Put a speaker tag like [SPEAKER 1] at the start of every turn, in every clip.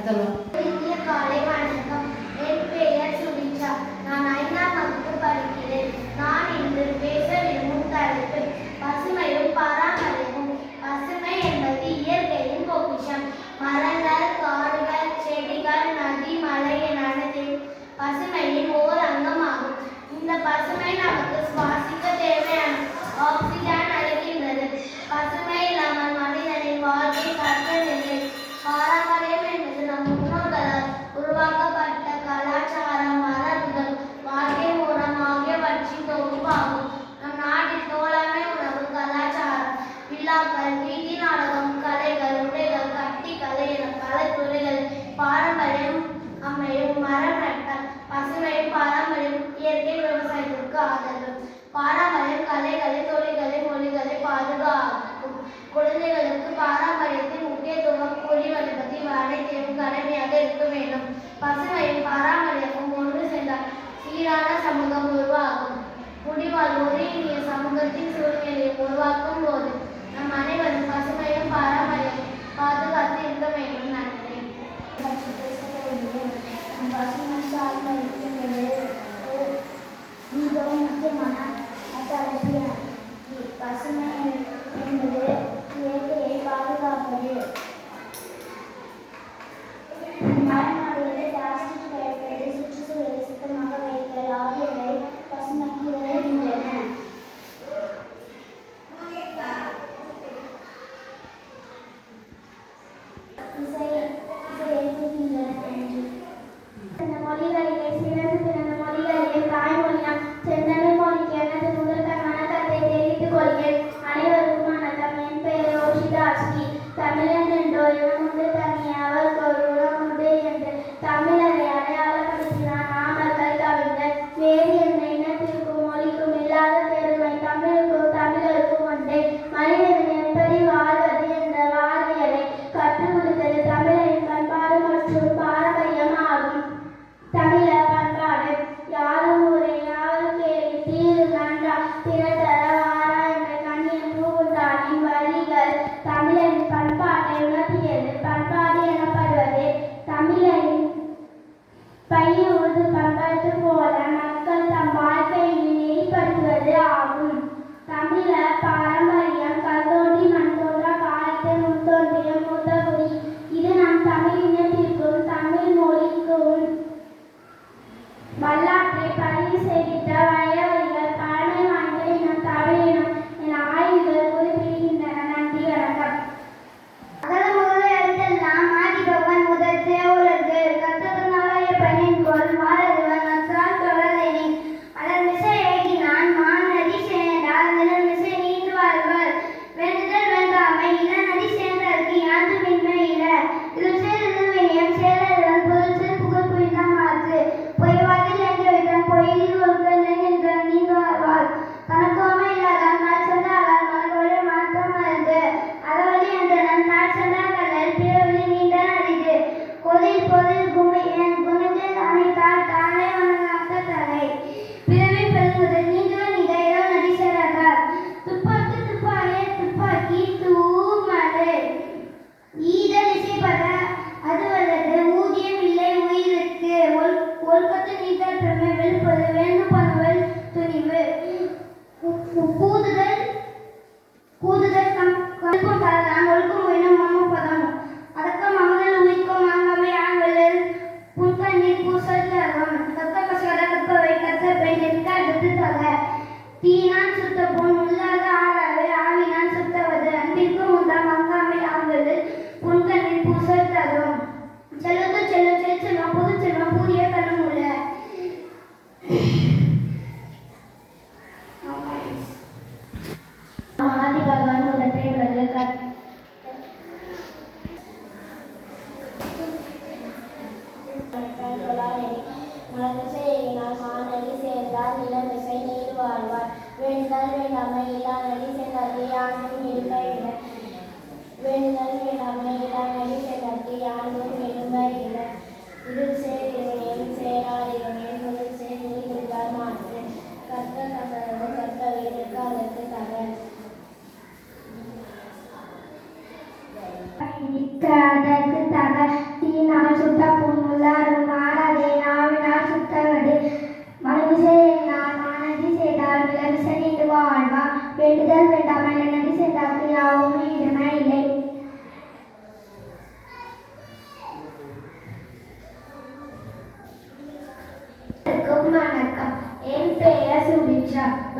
[SPEAKER 1] அடுத்தலாம்.
[SPEAKER 2] இனிய காலை வணக்கம். என் பெயர் சுபிக்ஷா. நான் 5ஆம் வகுப்பு படிக்கிறேன். நான் இன்று பேச விரும்பும் தலைப்பு பசுமையும் பராமரிப்பும். பசுமை என்பது இயற்கையின் பொக்கிஷம். மரங்கள், காடுகள், செடிகள், நதி, மலை என அனைத்தும் பசுமையின் ஓர் அங்கமாகும். இந்த பசுமை நமக்கு சுவாசிக்க தேவையான ஆக்சிஜன் அளிக்கின்றது. பசுமை இல்லாமல் மனிதனின் வாழ்க்கை சாத்தியமில்லை. பாரம்பரியம் என்பது நம் முன்னோர்களால் உருவாக்கப்பட்ட கலாச்சாரம், மரபுகள், வாழ்க்கை முறம் ஆகியவற்றின் தொகுப்பாகும். நம் நாட்டின் தோழமை உணவு, கலாச்சாரம், விழாக்கள், வீதி நாடகம், கலைகள், உடைகள், கட்டிக்கலை என பல துறைகள் பாரம்பரியம் அமையும். மரம் நட்டல். பசுமையும் பாரம்பரியம் இயற்கை விவசாயத்திற்கு ஆதரவு. பாரம்பரியம் கலைகளை, தொழில்களை, மொழிகளை பாதுகாக்கும். குழந்தைகளுக்கு பாரம்பரியத்தின் முக்கியத்துவம் கூறி வருவது அனைத்தையும் கடமையாக இருக்க வேண்டும். பசுமையும் பாரம்பரியமும் ஒன்று சேர்ந்தால் சீரான சமூகம் உருவாகும். முடிவால் இனிய சமூகத்தின் சூழ்நிலையை உருவாக்கும் போது நம் அனைவரும் பசுமையும் பாரம்பரியமும் பாதுகாத்து இருக்க வேண்டும். நன்றி.
[SPEAKER 3] பசுமை சார்ந்த மிகவும் முக்கியமான அரசியல். பசுமை என்பது இயற்கையை பாதுகாப்பது. மரம் நடுவது, பிளாஸ்டிக் பயன்படுத்தி சுற்றுச்சூழலை சுத்தமாக வைத்தல் ஆகியவை பசுமைக்கு உதவுகின்றன. மொழிகளிலே சிறந்து பிறந்த மொழிகளிலே தாய்மொழியாம் செந்தமிழ் மொழிக்கு எனது முதற்கண் வணக்கத்தை தெரிவித்துக் கொள்கிறேன். அனைவருக்கும் வணக்கம். என் பெயர் ரோஷிதாஸ்ரீ. தமிழன் என்றோ இனமுண்டு தனி அவருக்கு ஒரு உணவுண்டு என்று தமிழரை அடையாளப்படுத்தினார் நாமக்கல் கவிஞர். வேறு எந்த இனத்திற்கும் மொழிக்கும் இல்லாத பெருமை தமிழுக்கும் தமிழருக்கும் உண்டு. மனிதன் எப்படி வாழ்வது என்ற வாழ்வியலை கற்றுக் கொடுத்தது தமிழரின் பண்பாடு மற்றும் பாரம்பரியமாகும். தமிழர் பண்பாடு யாரும் ஊரே யாரும் கேள்வி தீரு கண்டா திறத்தர வாரா என்ற கண்ணியம் பூகுண்டானின் வழிகள் தமிழரின் பண்பாட்டை உணர்த்தியது. பண்பாடு எனப்படுவது தமிழரின் பயிர்வது பண்பாட்டு போல மக்கள் தம் வாழ்க்கையை நெறிப்படுத்துவது ஆகும். தமிழர் பாரம்பரியம் கல்தோன்றி மண் தோன்றா காலத்தை முன்தோன்றிய மூத்தகுடி. இது நம் தமிழ் இனத்திற்கும் தமிழ் மொழிக்கும் வரலாற்றை பதிவு செய்கின்ற வயவழிகள் பழமை வாய்ந்த இனம் தமிழினம் என ஆய்வுகள் குறிப்பிடுகின்றன. நன்றி, வணக்கம்.
[SPEAKER 2] அகல முதல் எழுத்தெல்லாம் ஆதி பகவான் முதல் சேவுலகு கத்ததனாலய பணின்கொள் மாறதுவன் நற்றால் தொடர்தேனே மலர் மிசை ஏகினான் மான் நதி சேர்ந்தால் நிழல் மிசை நீண்டு வாழ்வார் வேண்டுதல் வேண்டாமை இள நதி சேர்ந்தற்கு யான்று மின்மை இல இது சேருதல் வினியம் சேரதன் புதல் சேர் புகழ் புரிந்தாம் ஆற்று பொய்வாதில் என்று வைத்தான் பொய்யில் ஒருத்தன் என்ற நீண்டு வாழ்வார் தனக்கோமை இல்லாதான் நாள் சென்றால் மனக்கொழு மாற்றம் மருந்து அறவழி என்றனன் நாள் சென்றால் கல்லல் பிறவழி நீண்டன் அரிது கொதில் பொதில் குமிழ்ந்து அணைத்தால் தானே வணங்காத்த தலை பிறவி பெருங்குதல் நீண்டுவன் இடையிலோ நதி சேராதார் துப்பாக்கு துப்பாயே துப்பாக்கி தூமது ஈதல் இசைப்பட அதுவல்லது ஊதியம் இல்லை உயிருக்கு ஒழுக்கத்து நீத்தல் பெருமை வெளுப்பது வேண்டும் பணுவல் துணிவு கூதுதல் கல்பம் தரலாம் ஒழுக்கம் வேணும் மமபதம் அடக்கம் அமுதல் உயிர்க்கும் ஆங்கமை ஆங்கலில் புன்கண்ணீர் பூசல் தரும் கத்த கசகத கற்பவை கத்த பெண் நிற்க அடுத்து தக தீனான் சுத்த பொன் உள்ளாத ஆறாது ஆவினான் சுத்தவது அன்பிற்கும் உண்டாம் அங்காமை ஆங்கலில் புன்கண்ணீர் பூசல் தரும் செல்வத்து செல்வம் செல்வம் பொது செல்வம் புதிய கண்ணும் உள்ள ஆதி பகவான் முதற்றை உலகு மலர்மிசை ஏகினால் மாநடி சேர்ந்தால் நிலமிசை நீர் வாழ்வார் வேண்டுதல் வேண்டாமை இல்லா நடி சேர்ந்தது யாண்டும் இருக்க இல்லை வேண்டுதல் வேண்டாமை இல்லா நடி சேர்ந்தது யாண்டும் இருக்க இல்லை இருள் சேர் இருநேன் சேரார் இருநேன் முதல் சேர் நீர் மாற்று கற்க கசரது கற்க வீருக்கு அதற்கு தகவல் அதற்கு தக தீனால்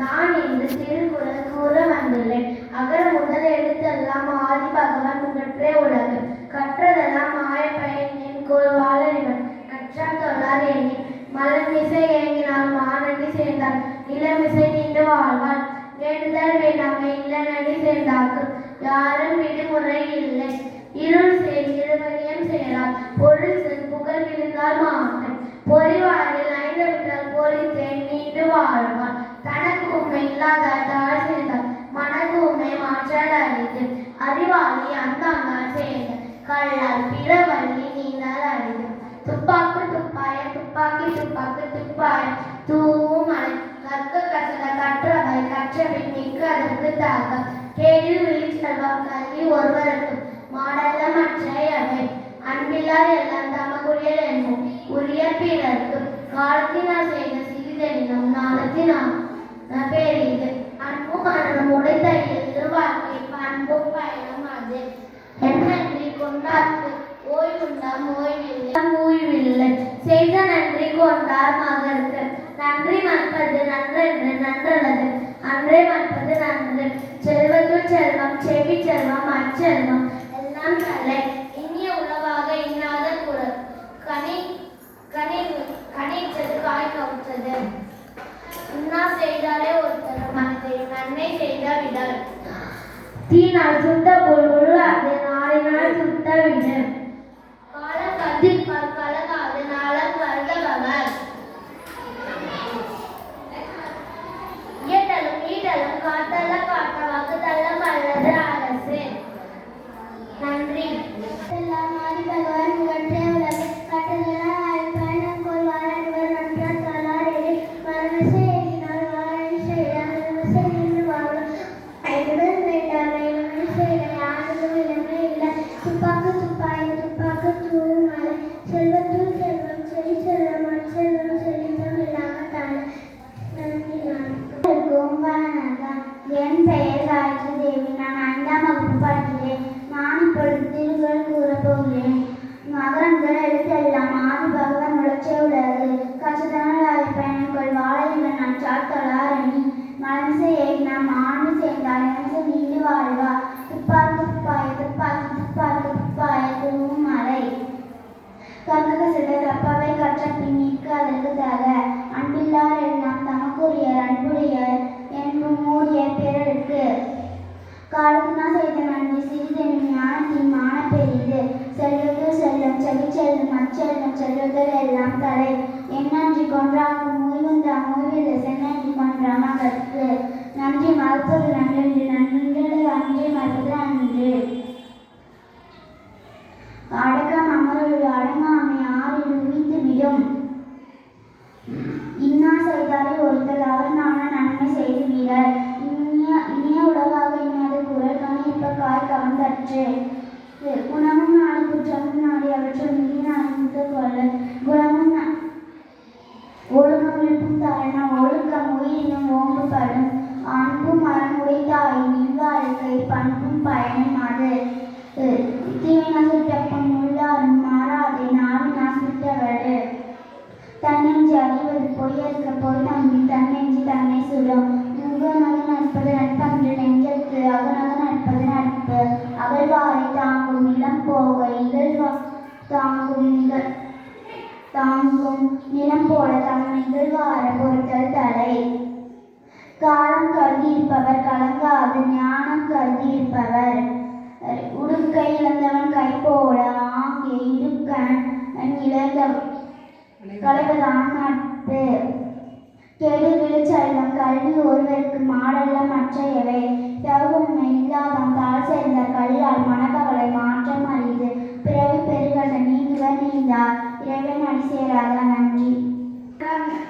[SPEAKER 2] நான் இன்று திருக்குறள் கூற வந்துள்ளேன். அகர முதல் எழுத்தெல்லாம் ஆதி பகவான் முதற்றே உலகு. கற்றதெல்லாம் ஆய பயன் என்கோள் வாழறிவன். நற்றால் தொழார் எண்ணி மலர்மிசை ஏங்கினால் மானடி சேர்ந்தார் இளமிசை நீண்டு வாழ்வான். வேண்டுதல் வேண்டாமை இல்லநடி சேர்ந்தாக்கு யாரும் விடுமுறை இல்லை. இருள் சேர் இருவரியம் சேரால் பொருள் செல் புகழ் விழுந்தால் மாட்டும். பொறிவாரில் ஐந்தவிட்டால் பொறித்தேன் நீண்டு வாழ்வான். தனக்கு உண்மை இல்லாதால் சேர்ந்தால் மனக்கு உண்மை மாற்றால் அறிந்து. அறிவாளி அந்தாங்கால் சேர்ந்த கல்லால் பிறவள்ளி நீந்தால் அறிந்து. துப்பாக்கு துப்பாய துப்பாக்கி துப்பாக்கு துப்பாய தூவும் மலை கற்க கசட கற்றவை கற்றபின் மிக்க அதற்கு தாக. கேடில் விழிச்செல்வம் கல்வி ஒருவருக்கு மாடல்ல மற்றையவை. அன்பில்லார் எல்லாம் தமக்குரியல் என்னும் உரிய பிறர்க்கு. காலத்தினால் செய்த சிறிதெனினும் நாளத்தினால் பெரிது. அன்பும் மரணம் உடைத்தறியல் வாழ்க்கை பண்பும் பயணம் அது. நன்றி கொண்டார்க்கு ஓய்வுண்டாம் ஓய்வில்லை. செய்த நன்றி கொண்டார் மகற்கு. நன்றி மற்பது நன்றென்று நன்றல்லது அன்றே மற்பது நன்று. செல்வத்துள் செல்வம் செவி செல்வம் அச்செல்வம் எல்லாம் தலை. இனிய உணவாக இன்னாத குரல் கனிச்சது காய் கவுத்தது. உண்ணா செய்தாலே ஒருத்தர் மனதை நன்மை செய்த விடல். தீனால் சுத்த பொருள் அது நாளினால் சுத்த விடு. காலம் கத்திப்பார் கலகாது நாளம் கருதவர். இயற்றலும் ஈட்டலும் காத்தல்ல காட்ட வகுத்தல்ல வல்லது அரசு. நன்றி.
[SPEAKER 3] எல்லாம் ஆதி பகவான் முதற்றே உலகு. கற்றதெல்லாம் ஆய பயன் என்கோள் வாழறிவன். நற்றால் தொழார் எண்ணி மலர்மிசை ஏங்கினால் மானடி சேர்ந்தார் இளமிசை நீண்டு வாழ்வான். வேண்டுதல் வேண்டாமை இல்லமிசை யாருக்கும் இளமை இல்லை. துப்பாக்கு துப்பாய துப்பாக்கு தூவும் மலை. செல்வத்துள் செல்வம் செவி செல்வம் அச்செல்வம் செழித்தம் இல்லாமல் தானே. நன்றி. வணக்கம். என் பெயர் காயத்ரி தேவி. நான் 5ஆம் வகுப்பு படிக்கிறேன். நான் இப்பொழுது திருக்குறள் கூறப் போகிறேன். மகரங்கள் எழுத்தெல்லாம் ஆதி பகவான் உலச்சே உலகு. கற்றதனால் ஆய பயன்கொள் வாழறிவன். நற்றால் தொழார் எண்ணி மலர்மிசை ஏகினார் மானடி சேர்ந்தார் இளமிசை நீண்டு வாழ்வா. துப்பாக்கு துப்பாய துப்பாக்கி துப்பாக்கு துப்பாய தூவும் மலை. கற்க சில கற்பவை கற்ற பின் நிற்க அதற்கு தக. அன்பில்லார் எல்லாம் தமக்குரியர் அன்புடையர் என்பும் மூடிய பிறருக்கு. காலத்தினால் செய்த நன்றி சிறிதெனும் ஞானத்தின் மான பெரிது. செல்வத்தில் செல்லும் செவி செல்லும் அச்செல்லும் செல்வத்தில் எல்லாம் தலை. எந்நன்றி கொன்றாகும் ஓய்வுண்டாம் ஓய்வில்லை. செந்நன்றி கொன்றாம் மகற்கு. நன்றி மறுப்பது நன்றென்று நன்றென்று அன்றே மறுப்பது அன்று. அடக்கம் அமருள் அடங்காமை ஆறில் உய்த்து விடும். இன்னா செய்தாலே ஒருத்தல் அவர் நான நன்மை செய்து வீரர். இனிய உலகாக இன்னாத குரல் கனிப்ப காய் கவர்ந்தற்று. குணமும் நாடி குற்றமும் நாடி அவற்றுள் மிக நாடி கொள்ள. குணமும் ஒழுக்கம் விழுப்பும் தரண ஒழுக்கம் உயிரினும் ஓம்புபடும். அன்பும் மரம் உடைத்தாயின் இல்வாழ்க்கை பண்பும் பயனும் அது. தீவினா சுட்டப்பம் உள்ளாரும் மாறாதே நாவினா சுட்டவடு. தன்னெஞ்சு அறிவது பொய்யற்க பொய் நம்பி தன்னெஞ்சு தன்னை சுடும். முகநக நட்பது நட்பன்று நெஞ்சத்து அகநக நட்பது நட்பு. அகழ்வாரை தாங்கும் நிலம் போக இகழ்வா தாங்கும் நிலம் போல தம் இகழ்வார பொறுத்தல் தலை. காலம் கருதியிருப்பவர் கலங்காது ஞானம் கருதியிருப்பவர். உடுக்கை இழந்தவன் கை போல ஆங்கே இடுக்கன் இழந்தவன் களைவதான நட்பு. கெடு விழுச்செல்வம் கல்வி ஒருவருக்கு மாடல்ல மற்றையவை. தகுமை இல்லாதான் தாழ் சேர்ந்த கல்லால் மனக்கவலை மாற்றம் அறிது. பிறவி பெருகண்ட நீங்குவர் நீந்தார் இறைவன் அடி சேராத. நன்றி.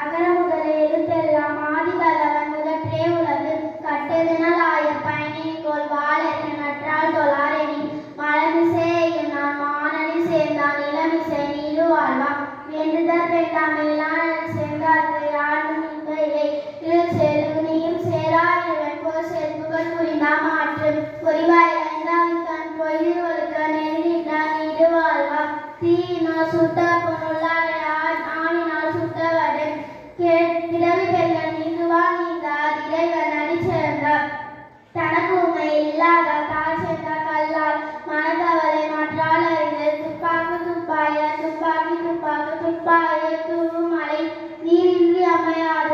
[SPEAKER 2] அகர முதல எழுத்தெல்லாம் ஆதி பகவான் முதற்றே உலகு. கற்றதனால் ஆய பயனின்கோள் வாழறிவன். நற்றால் தொழார் எண்ணி மலர்மிசை ஏகினார் மானடி சேர்ந்தார் இளமிசை நீடு வாழ்வான். வேண்டுதல் வேண்டாமை இல்லாமல் சேர்ந்தார்க்கு யாரும் இல்லை. இருள் சேரும் நீயும் சேராயிரவன் போர் சேர்ப்புகள் புரிந்தா மாற்று. பொறிவாயில் ஐந்தாவிற்கான் பொய்தில் ஒழுக்க நெருங்கிட்டார் நீடு வாழ்வான். தீயினால் சுட்ட பொருளாரை ஆணினால்
[SPEAKER 3] பாய தூமலை நீரின்றி அமையாது